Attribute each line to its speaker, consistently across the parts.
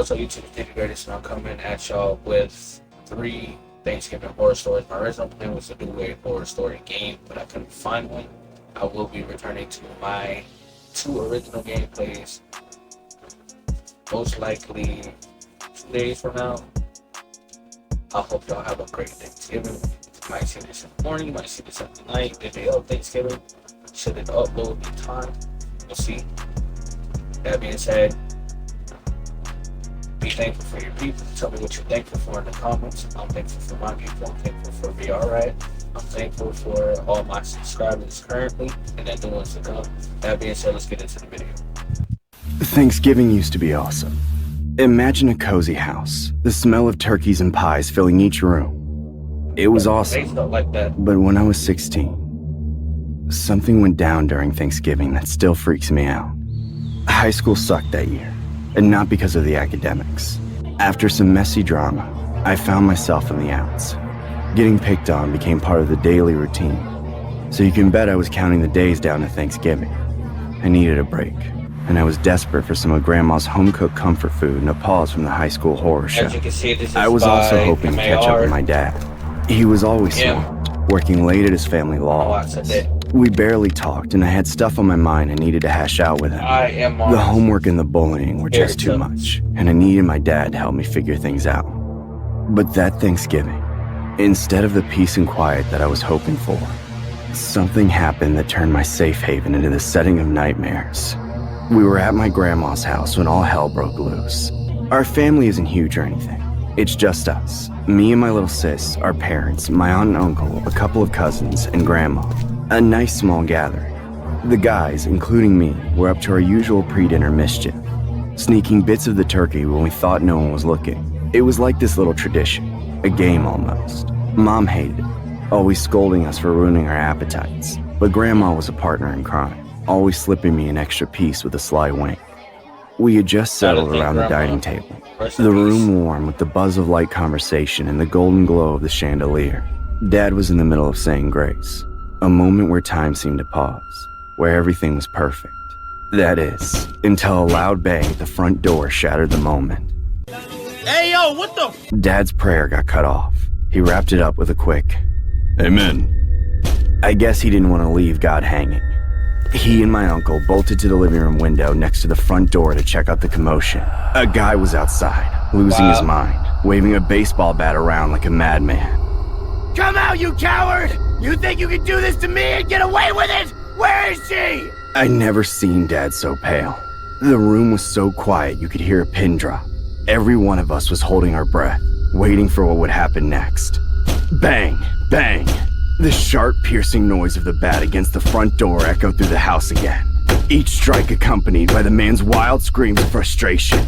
Speaker 1: What's up, YouTube? It's D.Thegreatest, and I'm coming at y'all with 3 Thanksgiving horror stories. My original plan was to do a horror story game, but I couldn't find one. I will be returning to my 2 original gameplays, most likely 2 days from now. I hope y'all have a great Thanksgiving. You might see this in the morning, you might see this at the night, the day of Thanksgiving. Should it upload in time? We'll see. That being said, be thankful for your people. Tell me what you're thankful for in the comments. I'm thankful for my people. I'm thankful for VRI. I'm thankful for all my subscribers currently and the new ones to come. That being said, let's get into the video.
Speaker 2: Thanksgiving used to be awesome. Imagine a cozy house, the smell of turkeys and pies filling each room. It was awesome.
Speaker 1: Like that.
Speaker 2: But when I was 16, something went down during Thanksgiving that still freaks me out. High school sucked that year, and not because of the academics. After some messy drama, I found myself in the outs. Getting picked on became part of the daily routine, so you can bet I was counting the days down to Thanksgiving. I needed a break, and I was desperate for some of Grandma's home-cooked comfort food and a pause from the high school horror show.
Speaker 1: As you can see, this is
Speaker 2: I was also hoping to catch up with my dad. He was always swamped, working late at his family law office. We barely talked, and I had stuff on my mind I needed to hash out with him. The homework and the bullying were just too much, and I needed my dad to help me figure things out. But that Thanksgiving, instead of the peace and quiet that I was hoping for, something happened that turned my safe haven into the setting of nightmares. We were at my grandma's house when all hell broke loose. Our family isn't huge or anything. It's just us. Me and my little sis, our parents, my aunt and uncle, a couple of cousins, and grandma. A nice small gathering. The guys, including me, were up to our usual pre-dinner mischief, sneaking bits of the turkey when we thought no one was looking. It was like this little tradition, a game almost. Mom hated it, always scolding us for ruining our appetites, but Grandma was a partner in crime, always slipping me an extra piece with a sly wink. We had just settled around the dining table, the room warm with the buzz of light conversation and the golden glow of the chandelier. Dad was in the middle of saying grace, a moment where time seemed to pause, where everything was perfect. That is, until a loud bang at the front door shattered the moment.
Speaker 3: Hey, yo, what the?
Speaker 2: Dad's prayer got cut off. He wrapped it up with a quick, "Amen." I guess he didn't want to leave God hanging. He and my uncle bolted to the living room window next to the front door to check out the commotion. A guy was outside, losing his mind, waving a baseball bat around like a madman.
Speaker 3: Come out, you coward! You think you can do this to me and get away with it? Where is she?
Speaker 2: I'd never seen Dad so pale. The room was so quiet you could hear a pin drop. Every one of us was holding our breath, waiting for what would happen next. Bang! Bang! The sharp, piercing noise of the bat against the front door echoed through the house again, each strike accompanied by the man's wild screams of frustration.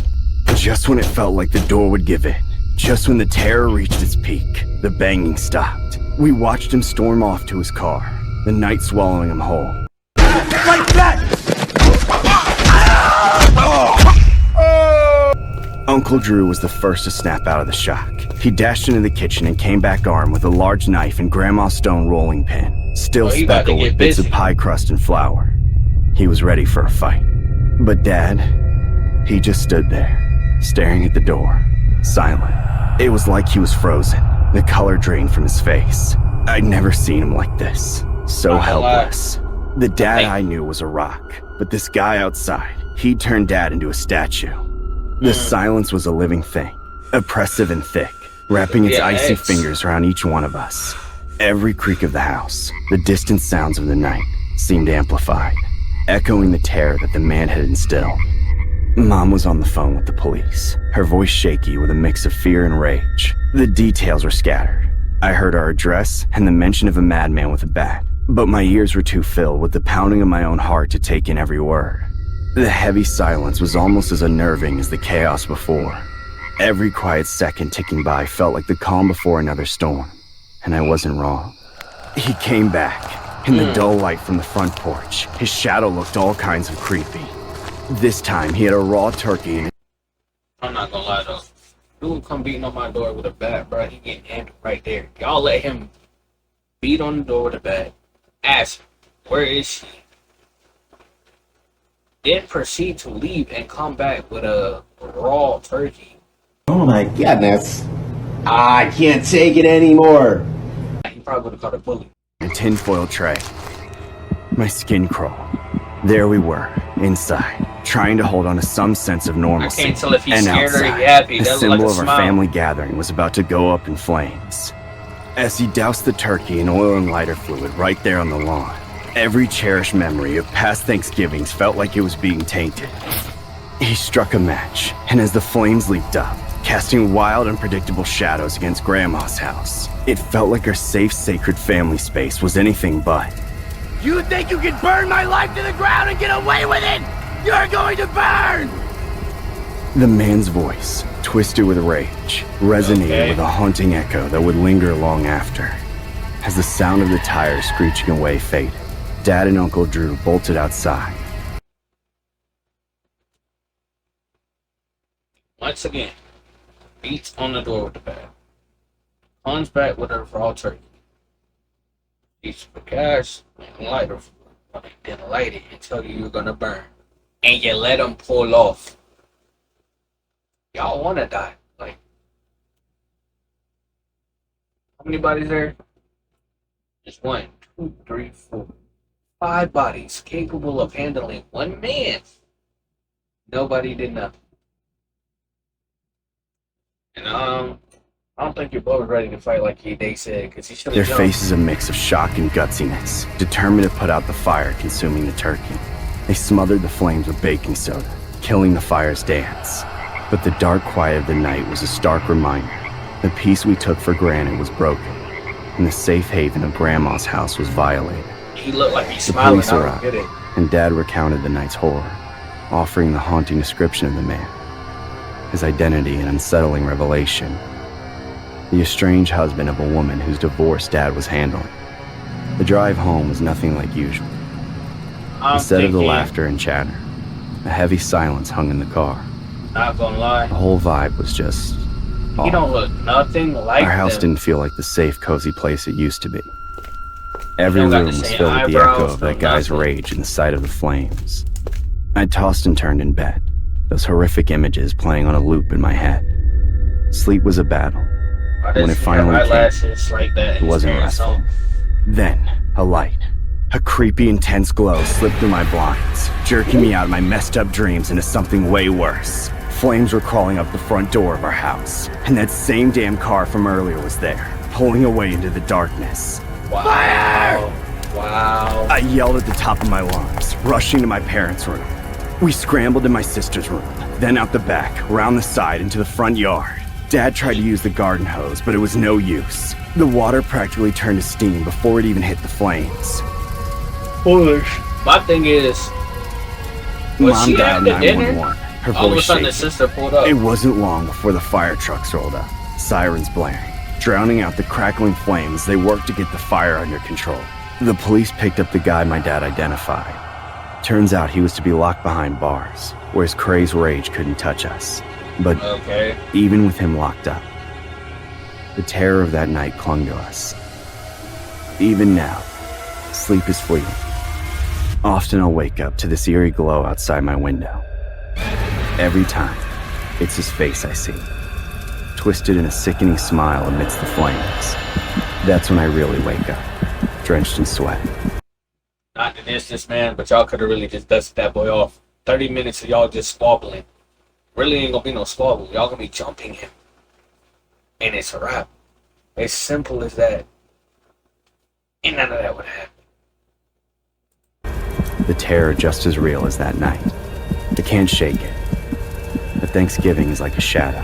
Speaker 2: Just when it felt like the door would give in, just when the terror reached its peak, the banging stopped. We watched him storm off to his car, the night swallowing him whole.
Speaker 3: Like that!
Speaker 2: Uncle Drew was the first to snap out of the shock. He dashed into the kitchen and came back armed with a large knife and Grandma's stone rolling pin, still speckled with bits of pie crust and flour. He was ready for a fight. But Dad, he just stood there, staring at the door, silent. It was like he was frozen, the color drained from his face. I'd never seen him like this, so helpless. The Dad I knew was a rock, but this guy outside, he turned Dad into a statue. The silence was a living thing, oppressive and thick, wrapping its icy fingers around each one of us. Every creak of the house, the distant sounds of the night, seemed amplified, echoing the terror that the man had instilled. Mom was on the phone with the police, her voice shaky with a mix of fear and rage. The details were scattered. I heard our address and the mention of a madman with a bat, but my ears were too filled with the pounding of my own heart to take in every word. The heavy silence was almost as unnerving as the chaos before. Every quiet second ticking by felt like the calm before another storm, and I wasn't wrong. He came back. In the dull light from the front porch, his shadow looked all kinds of creepy. This time, he had a raw turkey and
Speaker 1: I'm not gonna lie though. Dude come beating on my door with a bat, bro. He getting handled right there. Y'all let him beat on the door with a bat. Ask, where is she? Then proceed to leave and come back with a raw turkey.
Speaker 3: Oh my goodness. I can't take it anymore.
Speaker 1: He probably would have caught a bully.
Speaker 2: A tinfoil tray. My skin crawled. There we were, inside, trying to hold on to some sense of normalcy.
Speaker 1: I can't tell if he's
Speaker 2: and
Speaker 1: scared or
Speaker 2: outside,
Speaker 1: he's happy.
Speaker 2: the
Speaker 1: That
Speaker 2: symbol
Speaker 1: like
Speaker 2: of our
Speaker 1: smile.
Speaker 2: family gathering was about to go up in flames. As he doused the turkey in oil and lighter fluid right there on the lawn, every cherished memory of past Thanksgivings felt like it was being tainted. He struck a match, and as the flames leaped up, casting wild, unpredictable shadows against Grandma's house, it felt like our safe, sacred family space was anything but.
Speaker 3: You think you can burn my life to the ground and get away with it? You're going to burn!
Speaker 2: The man's voice, twisted with rage, resonated with a haunting echo that would linger long after. As the sound of the tires screeching away faded, Dad and Uncle Drew bolted outside.
Speaker 1: Once again, beats on the door with the bat. Comes back with a raw turkey. Eats the cash and lighter, then light it and tell you you're gonna burn. And you let them pull off. Y'all wanna die. Like, how many bodies there? Just 1, 2, 3, 4, 5 bodies capable of handling one man. Nobody did nothing. And I don't think your boy was ready to fight like they said, because he should have
Speaker 2: Their
Speaker 1: jumped.
Speaker 2: faces a mix of shock and gutsiness, determined to put out the fire consuming the turkey. They smothered the flames with baking soda, killing the fire's dance. But the dark quiet of the night was a stark reminder. The peace we took for granted was broken, and the safe haven of Grandma's house was violated.
Speaker 1: He looked like he's
Speaker 2: The
Speaker 1: smiling.
Speaker 2: police
Speaker 1: I don't
Speaker 2: arrived,
Speaker 1: get it.
Speaker 2: and Dad recounted the night's horror, offering the haunting description of the man, his identity an unsettling revelation. The estranged husband of a woman whose divorce Dad was handling. The drive home was nothing like usual. Instead of the laughter and chatter, a heavy silence hung in the car.
Speaker 1: Not gonna lie,
Speaker 2: The whole vibe was just
Speaker 1: he don't look nothing like
Speaker 2: Our house
Speaker 1: them.
Speaker 2: didn't feel like the safe, cozy place it used to be. Every
Speaker 1: don't got
Speaker 2: room
Speaker 1: the
Speaker 2: was
Speaker 1: same
Speaker 2: filled with the echo
Speaker 1: eyebrows
Speaker 2: of that
Speaker 1: or
Speaker 2: guy's
Speaker 1: nothing.
Speaker 2: rage and the sight of the flames. I tossed and turned in bed, those horrific images playing on a loop in my head. Sleep was a battle. When it finally came,
Speaker 1: like that,
Speaker 2: it wasn't restful. Then, a light. A creepy, intense glow slipped through my blinds, jerking me out of my messed up dreams into something way worse. Flames were crawling up the front door of our house, and that same damn car from earlier was there, pulling away into the darkness.
Speaker 1: Wow.
Speaker 3: Fire!
Speaker 1: Wow.
Speaker 2: I yelled at the top of my lungs, rushing to my parents' room. We scrambled to my sister's room, then out the back, round the side, into the front yard. Dad tried to use the garden hose, but it was no use. The water practically turned to steam before it even hit the flames.
Speaker 1: My thing is, was
Speaker 2: Mom
Speaker 1: she
Speaker 2: dialed
Speaker 1: at the dinner?
Speaker 2: 911, her
Speaker 1: All of a
Speaker 2: voice
Speaker 1: sudden, the
Speaker 2: shaking.
Speaker 1: sister pulled up.
Speaker 2: It wasn't long before the fire trucks rolled up, sirens blaring, drowning out the crackling flames as they worked to get the fire under control. The police picked up the guy my dad identified. Turns out he was to be locked behind bars, where his crazed rage couldn't touch us. But
Speaker 1: Okay.
Speaker 2: even with him locked up, the terror of that night clung to us. Even now, sleep is fleeting. Often I'll wake up to this eerie glow outside my window. Every time, it's his face I see, twisted in a sickening smile amidst the flames. That's when I really wake up, drenched in sweat.
Speaker 1: Not to diss this man, but y'all could have really just dusted that boy off. 30 minutes of y'all just squabbling. Really ain't gonna be no squabble. Y'all gonna be jumping him. And it's a wrap. As simple as that. And none of that would happen.
Speaker 2: The terror just as real as that night. I can't shake it. But Thanksgiving is like a shadow,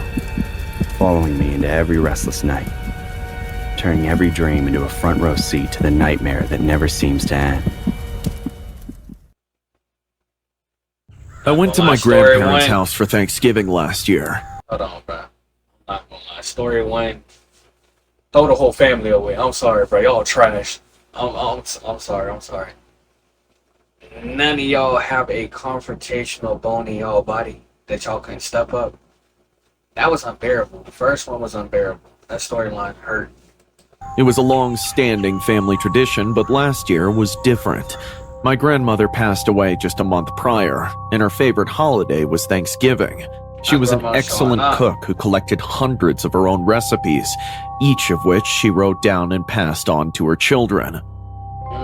Speaker 2: following me into every restless night, turning every dream into a front row seat to the nightmare that never seems to end.
Speaker 4: I went to
Speaker 1: Well,
Speaker 4: my
Speaker 1: my story
Speaker 4: grandparents'
Speaker 1: went-
Speaker 4: house for Thanksgiving last year.
Speaker 1: Hold on, bro. I'm not gonna lie. Story one. Throw the whole family away. I'm sorry, bro. Y'all trash. I'm sorry. I'm sorry. None of y'all have a confrontational bone in y'all body that y'all couldn't step up. That was unbearable. The first one was unbearable. That storyline hurt.
Speaker 4: It was a long-standing family tradition, but last year was different. My grandmother passed away just a month prior, and her favorite holiday was Thanksgiving. She was an
Speaker 1: grandma's
Speaker 4: excellent
Speaker 1: showing up.
Speaker 4: cook who collected hundreds of her own recipes, each of which she wrote down and passed on to her children.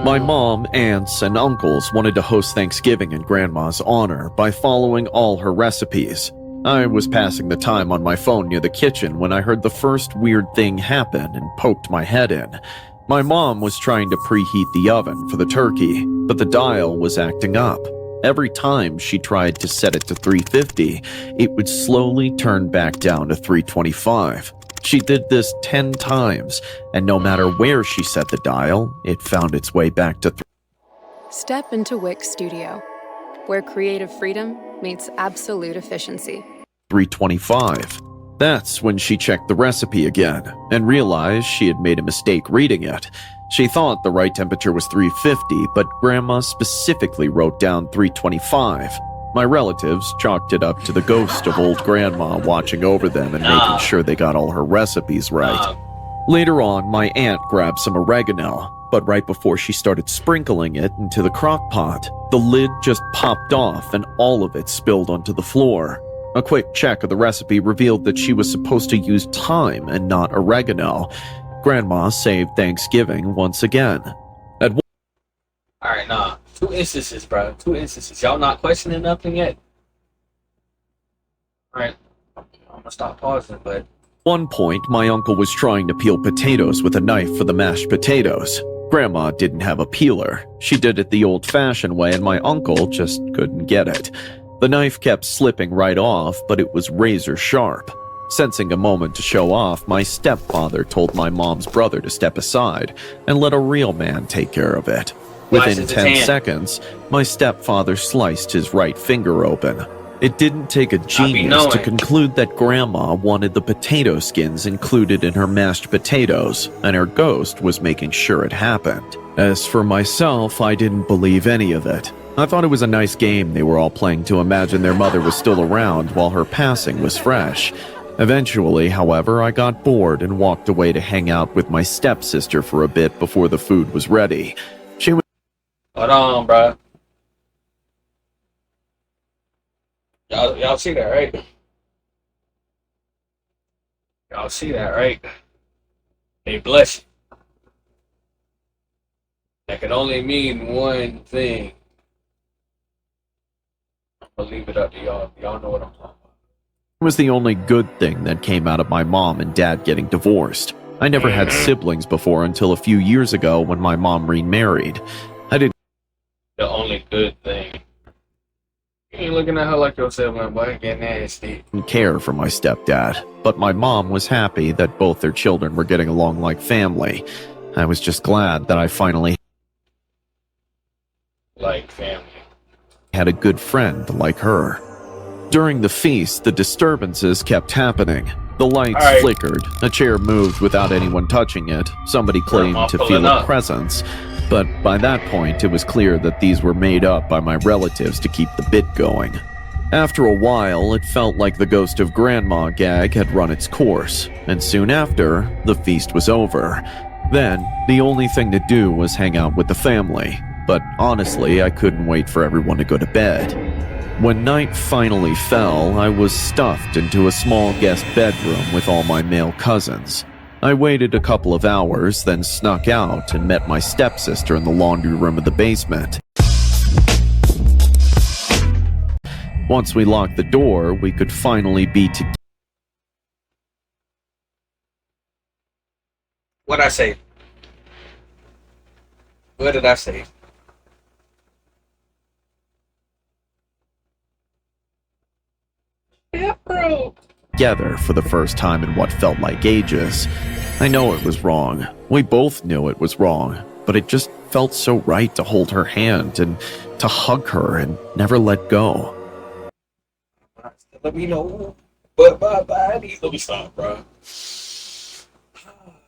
Speaker 4: My mom, aunts, and uncles wanted to host Thanksgiving in Grandma's honor by following all her recipes. I was passing the time on my phone near the kitchen when I heard the first weird thing happen and poked my head in. My mom was trying to preheat the oven for the turkey, but the dial was acting up. Every time she tried to set it to 350, it would slowly turn back down to 325. She did this 10 times, and no matter where she set the dial, it found its way back to
Speaker 5: Step into Wix Studio, where creative freedom meets absolute efficiency.
Speaker 4: 325. That's when she checked the recipe again and realized she had made a mistake reading it. She thought the right temperature was 350, but Grandma specifically wrote down 325. My relatives chalked it up to the ghost of old Grandma watching over them and making sure they got all her recipes right. Later on, my aunt grabbed some oregano, but right before she started sprinkling it into the crock pot, the lid just popped off and all of it spilled onto the floor. A quick check of the recipe revealed that she was supposed to use thyme and not oregano. Grandma saved Thanksgiving once again.
Speaker 1: Alright, nah. 2 instances, bro. 2 instances. Y'all not questioning nothing yet? Alright. I'm gonna stop pausing, but...
Speaker 4: one point, my uncle was trying to peel potatoes with a knife for the mashed potatoes. Grandma didn't have a peeler. She did it the old-fashioned way, and my uncle just couldn't get it. The knife kept slipping right off, but it was razor sharp. Sensing a moment to show off, my stepfather told my mom's brother to step aside and let a real man take care of it. Within 10 seconds, my stepfather sliced his right finger open. It didn't take a genius to conclude that Grandma wanted the potato skins included in her mashed potatoes, and her ghost was making sure it happened. As for myself, I didn't believe any of it. I thought it was a nice game they were all playing to imagine their mother was still around while her passing was fresh. Eventually, however, I got bored and walked away to hang out with my stepsister for a bit before the food was ready. She was...
Speaker 1: Hold on, bro. Y'all see that, right? Y'all see that, right? They bless you. That can only mean one thing. I'm gonna leave it up to y'all. Y'all know what I'm talking about.
Speaker 4: It was the only good thing that came out of my mom and dad getting divorced. I never had siblings before until a few years ago when my mom remarried. I didn't...
Speaker 1: The only good thing. You ain't looking at her like your sibling, boy. Get nasty.
Speaker 4: care for my stepdad, but my mom was happy that both their children were getting along like family. I was just glad that I finally
Speaker 1: like family.
Speaker 4: Had a good friend like her. During the feast, the disturbances kept happening. The lights flickered, a chair moved without anyone touching it, somebody claimed to feel a presence, but by that point it was clear that these were made up by my relatives to keep the bit going. After a while, it felt like the ghost of Grandma gag had run its course, and soon after, the feast was over. Then, the only thing to do was hang out with the family, but honestly, I couldn't wait for everyone to go to bed. When night finally fell, I was stuffed into a small guest bedroom with all my male cousins. I waited a couple of hours, then snuck out and met my stepsister in the laundry room of the basement. Once we locked the door, we could finally be together.
Speaker 1: What'd I say? What did I say? Yeah, bro.
Speaker 4: Together for the first time in what felt like ages. I know it was wrong. We both knew it was wrong, but it just felt so right to hold her hand and to hug her and never let go.
Speaker 1: Let me know. But my body. Let me stop, bro.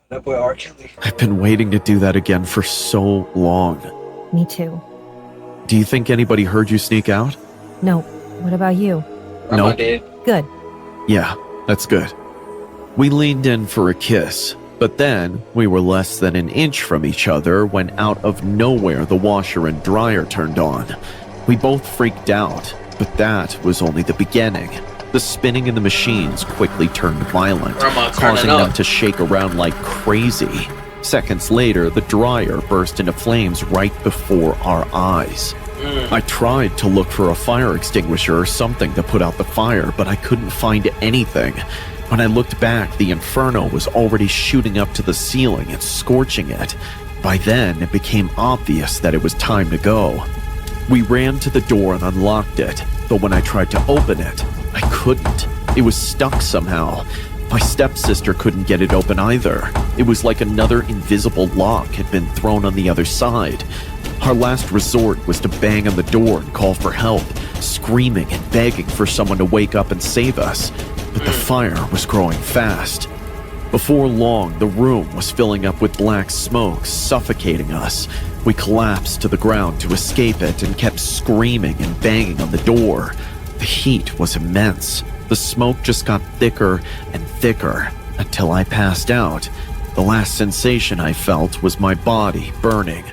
Speaker 1: That boy R. Kelly.
Speaker 4: I've been waiting to do that again for so long.
Speaker 6: Me too.
Speaker 4: Do you think anybody heard you sneak out?
Speaker 6: No. What about you?
Speaker 1: No. Did.
Speaker 6: Good.
Speaker 4: Yeah, that's good. We leaned in for a kiss, but then we were less than an inch from each other when out of nowhere the washer and dryer turned on. We both freaked out, but that was only the beginning. The spinning in the machines quickly turned violent,
Speaker 1: Grandma,
Speaker 4: causing them to shake around like crazy. Seconds later, the dryer burst into flames right before our eyes. I tried to look for a fire extinguisher or something to put out the fire, but I couldn't find anything. When I looked back, the inferno was already shooting up to the ceiling and scorching it. By then, it became obvious that it was time to go. We ran to the door and unlocked it, but when I tried to open it, I couldn't. It was stuck somehow. My stepsister couldn't get it open either. It was like another invisible lock had been thrown on the other side. Our last resort was to bang on the door and call for help, screaming and begging for someone to wake up and save us. But the fire was growing fast. Before long, the room was filling up with black smoke, suffocating us. We collapsed to the ground to escape it and kept screaming and banging on the door. The heat was immense. The smoke just got thicker and thicker until I passed out. The last sensation I felt was my body burning.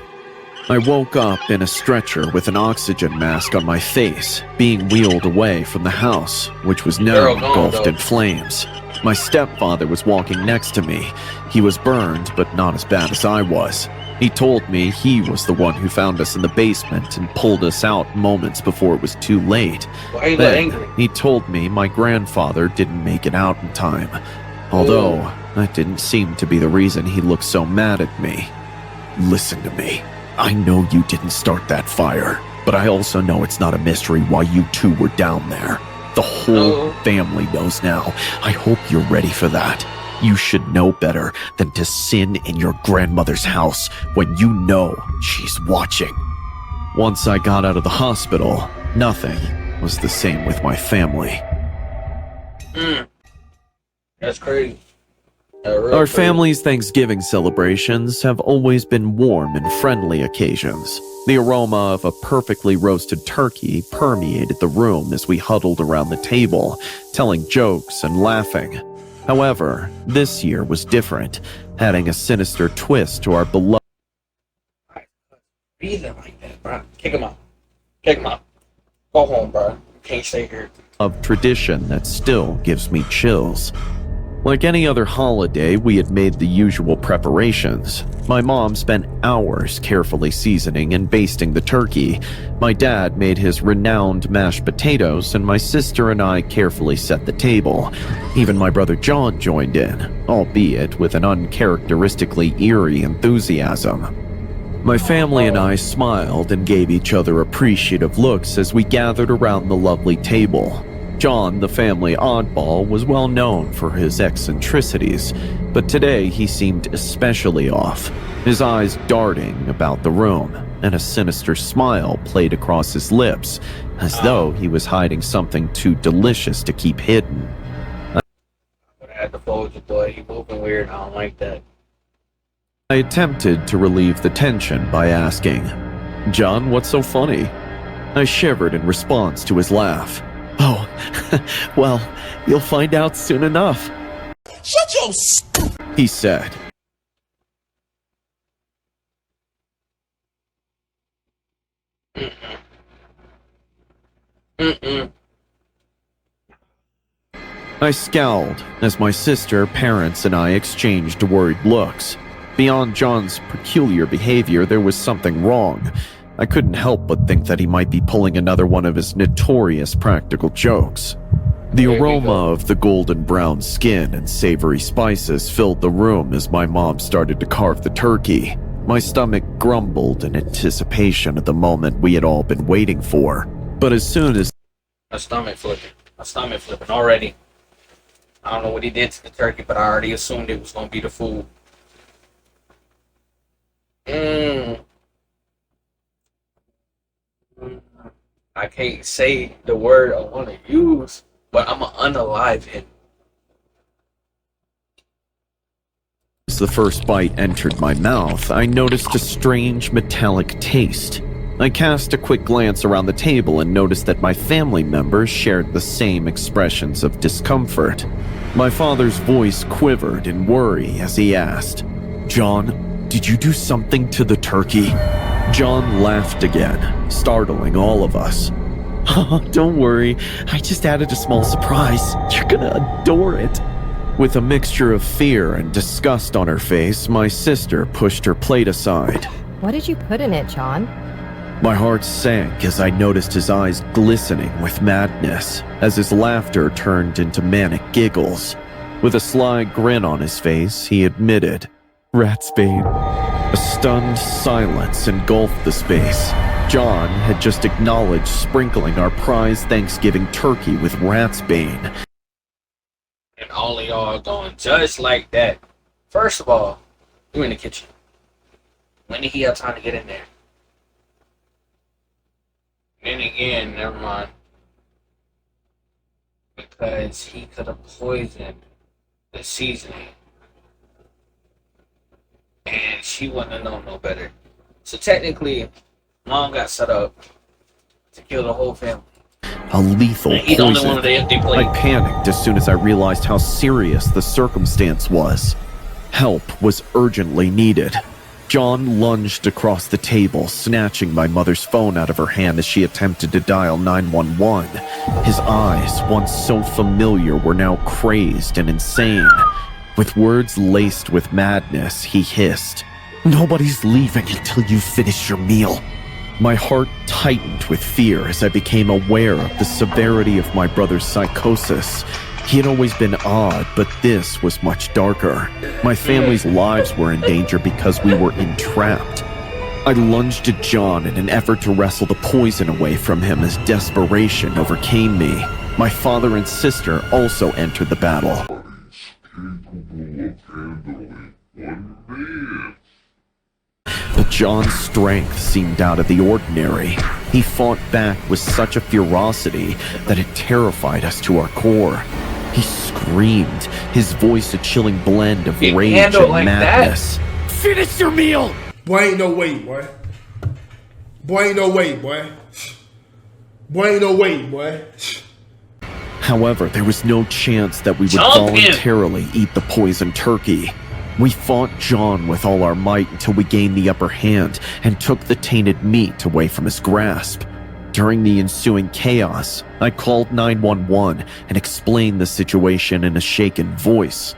Speaker 4: I woke up in a stretcher with an oxygen mask on my face, being wheeled away from the house, which was now engulfed in flames. My stepfather was walking next to me. He was burned, but not as bad as I was. He told me he was the one who found us in the basement and pulled us out moments before it was too late.
Speaker 1: Why are you
Speaker 4: Then,
Speaker 1: angry?
Speaker 4: he told me my grandfather didn't make it out in time. Although, that didn't seem to be the reason he looked so mad at me. Listen to me. I know you didn't start that fire, but I also know it's not a mystery why you two were down there. The whole family knows now. I hope you're ready for that. You should know better than to sin in your grandmother's house when you know she's watching. Once I got out of the hospital, nothing was the same with my family.
Speaker 1: That's crazy.
Speaker 4: Our family's Thanksgiving celebrations have always been warm and friendly occasions. The aroma of a perfectly roasted turkey permeated the room as we huddled around the table, telling jokes and laughing. However, this year was different, adding a sinister twist to our beloved
Speaker 1: Breathing like that, bro. Kick him out. Kick him out. Go home, bro. You can't stay here.
Speaker 4: tradition that still gives me chills. Like any other holiday, we had made the usual preparations. My mom spent hours carefully seasoning and basting the turkey. My dad made his renowned mashed potatoes, and my sister and I carefully set the table. Even my brother John joined in, albeit with an uncharacteristically eerie enthusiasm. My family and I smiled and gave each other appreciative looks as we gathered around the lovely table. John, the family oddball, was well known for his eccentricities, but today he seemed especially off, his eyes darting about the room, and a sinister smile played across his lips, as though he was hiding something too delicious to keep hidden.
Speaker 1: I had to fold your boy. He moving weird. I don't like that.
Speaker 4: I attempted to relieve the tension by asking, "John, what's so funny?" I shivered in response to his laugh. "Oh, well, you'll find out soon enough."
Speaker 3: Shut your
Speaker 4: He said. I scowled as my sister, parents, and I exchanged worried looks. Beyond John's peculiar behavior, there was something wrong. I couldn't help but think that he might be pulling another one of his notorious practical jokes. The aroma of the golden brown skin and savory spices filled the room as my mom started to carve the turkey. My stomach grumbled in anticipation of the moment we had all been waiting for. But as soon as
Speaker 1: My stomach flipping already. I don't know what he did to the turkey, but I already assumed it was going to be the food. I can't say the word I want to use, but I'm going to unalive him.
Speaker 4: As the first bite entered my mouth, I noticed a strange metallic taste. I cast a quick glance around the table and noticed that my family members shared the same expressions of discomfort. My father's voice quivered in worry as he asked, "John, did you do something to the turkey?" John laughed again, startling all of us. Oh, don't worry. I just added a small surprise. You're gonna adore it. With a mixture of fear and disgust on her face, my sister pushed her plate aside.
Speaker 6: What did you put in it, John?
Speaker 4: My heart sank as I noticed his eyes glistening with madness, as his laughter turned into manic giggles. With a sly grin on his face, he admitted, "Ratsbane." A stunned silence engulfed the space. John had just acknowledged sprinkling our prize Thanksgiving turkey with ratsbane.
Speaker 1: And all of y'all are going just like that. First of all, you in the kitchen. When did he have time to get in there? Then again, never mind. Because he could have poisoned the seasoning. And she wouldn't have known no better. So technically, Mom got set up to kill the whole family.
Speaker 4: A lethal
Speaker 1: He's
Speaker 4: poison.
Speaker 1: the only one with the empty plate.
Speaker 4: I panicked as soon as I realized how serious the circumstance was. Help was urgently needed. John lunged across the table, snatching my mother's phone out of her hand as she attempted to dial 911. His eyes, once so familiar, were now crazed and insane. With words laced with madness, he hissed, "Nobody's leaving until you finish your meal." My heart tightened with fear as I became aware of the severity of my brother's psychosis. He had always been odd, but this was much darker. My family's lives were in danger because we were entrapped. I lunged at John in an effort to wrestle the poison away from him as desperation overcame me. My father and sister also entered the battle. But John's strength seemed out of the ordinary. He fought back with such a ferocity that it terrified us to our core. He screamed, his voice a chilling blend of rage and
Speaker 1: like
Speaker 4: madness.
Speaker 1: That?
Speaker 3: Finish your meal!
Speaker 7: Boy, ain't no way, boy. Boy, ain't no way, boy. Boy, ain't no way, boy.
Speaker 4: However, there was no chance that we would voluntarily eat the poisoned turkey. We fought John with all our might until we gained the upper hand and took the tainted meat away from his grasp. During the ensuing chaos, I called 911 and explained the situation in a shaken voice.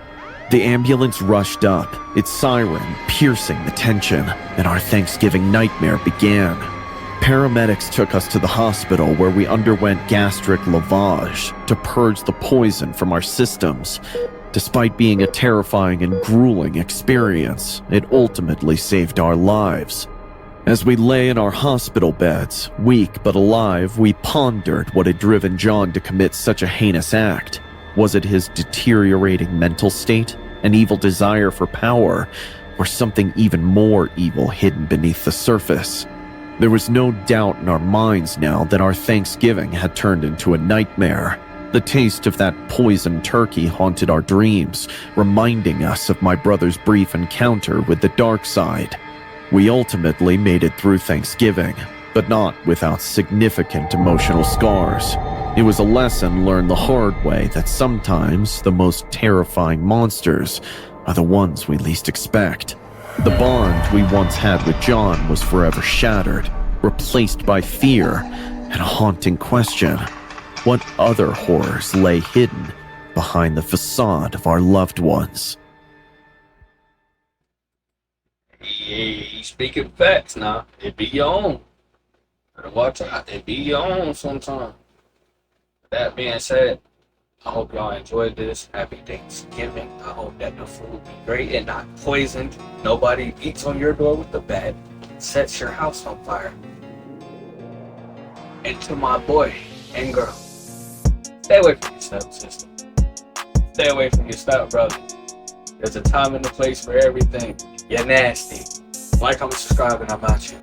Speaker 4: The ambulance rushed up, its siren piercing the tension, and our Thanksgiving nightmare began. Paramedics took us to the hospital where we underwent gastric lavage to purge the poison from our systems. Despite being a terrifying and grueling experience, it ultimately saved our lives. As we lay in our hospital beds, weak but alive, we pondered what had driven John to commit such a heinous act. Was it his deteriorating mental state, an evil desire for power, or something even more evil hidden beneath the surface? There was no doubt in our minds now that our Thanksgiving had turned into a nightmare. The taste of that poisoned turkey haunted our dreams, reminding us of my brother's brief encounter with the dark side. We ultimately made it through Thanksgiving, but not without significant emotional scars. It was a lesson learned the hard way that sometimes the most terrifying monsters are the ones we least expect. The bond we once had with John was forever shattered, replaced by fear and a haunting question. What other horrors lay hidden behind the facade of our loved ones?
Speaker 1: Yeah, you speaking facts now. It be your own. Better watch out. It be your own sometime. That being said, I hope y'all enjoyed this. Happy Thanksgiving. I hope that the food be great and not poisoned. Nobody beats on your door with the bat, sets your house on fire. And to my boy and girl, stay away from your stepsister. Stay away from your stepbrother. There's a time and a place for everything. You're nasty. Like, comment, subscribe, and I'm out you.